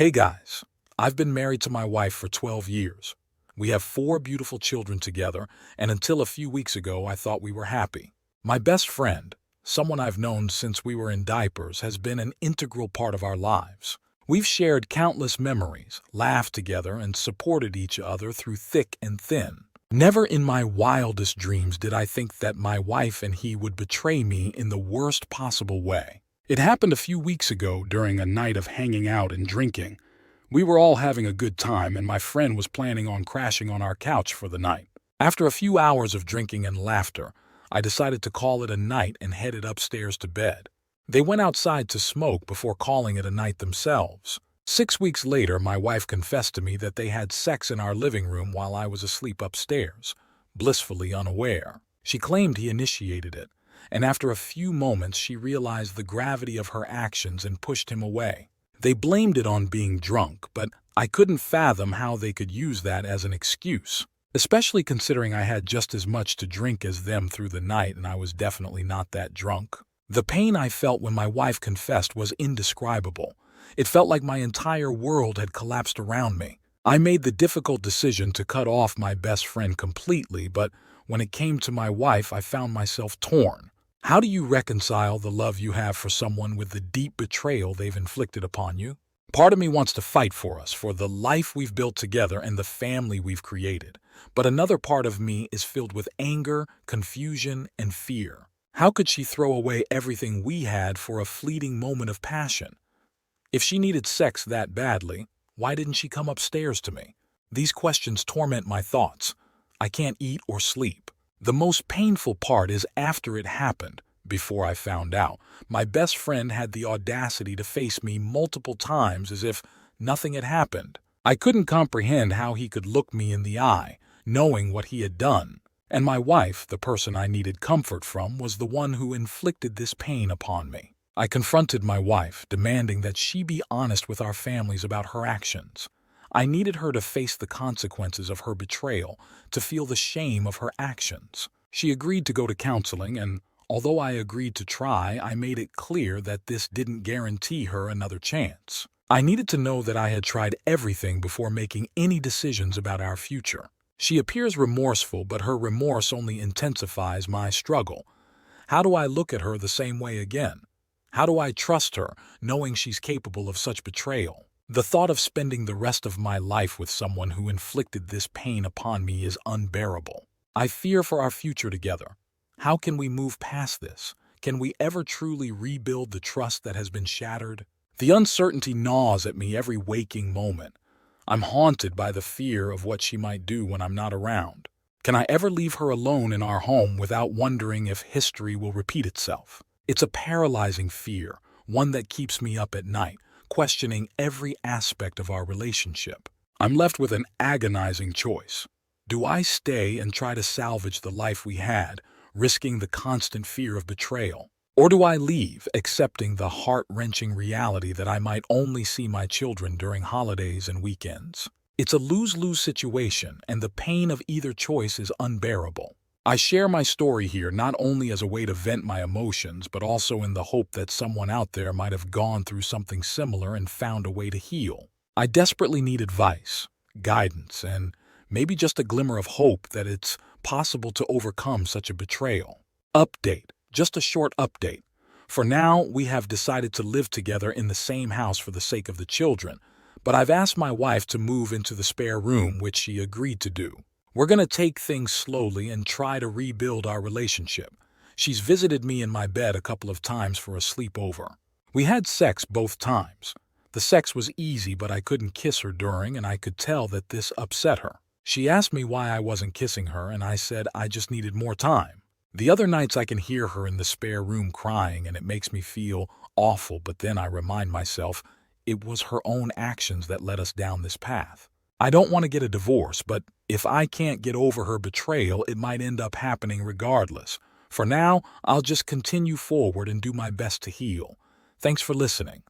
Hey guys, I've been married to my wife for 12 years. We have 4 beautiful children together, and until a few weeks ago, I thought we were happy. My best friend, someone I've known since we were in diapers, has been an integral part of our lives. We've shared countless memories, laughed together, and supported each other through thick and thin. Never in my wildest dreams did I think that my wife and he would betray me in the worst possible way. It happened a few weeks ago during a night of hanging out and drinking. We were all having a good time, and my friend was planning on crashing on our couch for the night. After a few hours of drinking and laughter, I decided to call it a night and headed upstairs to bed. They went outside to smoke before calling it a night themselves. 6 weeks later, my wife confessed to me that they had sex in our living room while I was asleep upstairs, blissfully unaware. She claimed he initiated it, and after a few moments she realized the gravity of her actions and pushed him away. They blamed it on being drunk, but I couldn't fathom how they could use that as an excuse, especially considering I had just as much to drink as them through the night and I was definitely not that drunk. The pain I felt when my wife confessed was indescribable. It felt like my entire world had collapsed around me. I made the difficult decision to cut off my best friend completely, but when it came to my wife, I found myself torn. How do you reconcile the love you have for someone with the deep betrayal they've inflicted upon you? Part of me wants to fight for us, for the life we've built together and the family we've created. But another part of me is filled with anger, confusion, and fear. How could she throw away everything we had for a fleeting moment of passion? If she needed sex that badly, why didn't she come upstairs to me? These questions torment my thoughts. I can't eat or sleep. The most painful part is after it happened, before I found out. My best friend had the audacity to face me multiple times as if nothing had happened. I couldn't comprehend how he could look me in the eye, knowing what he had done. And my wife, the person I needed comfort from, was the one who inflicted this pain upon me. I confronted my wife, demanding that she be honest with our families about her actions. I needed her to face the consequences of her betrayal, to feel the shame of her actions. She agreed to go to counseling, and although I agreed to try, I made it clear that this didn't guarantee her another chance. I needed to know that I had tried everything before making any decisions about our future. She appears remorseful, but her remorse only intensifies my struggle. How do I look at her the same way again? How do I trust her, knowing she's capable of such betrayal? The thought of spending the rest of my life with someone who inflicted this pain upon me is unbearable. I fear for our future together. How can we move past this? Can we ever truly rebuild the trust that has been shattered? The uncertainty gnaws at me every waking moment. I'm haunted by the fear of what she might do when I'm not around. Can I ever leave her alone in our home without wondering if history will repeat itself? It's a paralyzing fear, one that keeps me up at night, questioning every aspect of our relationship. I'm left with an agonizing choice. Do I stay and try to salvage the life we had, risking the constant fear of betrayal? Or do I leave, accepting the heart-wrenching reality that I might only see my children during holidays and weekends? It's a lose-lose situation, and the pain of either choice is unbearable. I share my story here not only as a way to vent my emotions, but also in the hope that someone out there might have gone through something similar and found a way to heal. I desperately need advice, guidance, and maybe just a glimmer of hope that it's possible to overcome such a betrayal. Update. Just a short update. For now, we have decided to live together in the same house for the sake of the children, but I've asked my wife to move into the spare room, which she agreed to do. We're going to take things slowly and try to rebuild our relationship. She's visited me in my bed a couple of times for a sleepover. We had sex both times. The sex was easy, but I couldn't kiss her during, and I could tell that this upset her. She asked me why I wasn't kissing her, and I said I just needed more time. The other nights I can hear her in the spare room crying, and it makes me feel awful, but then I remind myself it was her own actions that led us down this path. I don't want to get a divorce, but if I can't get over her betrayal, it might end up happening regardless. For now, I'll just continue forward and do my best to heal. Thanks for listening.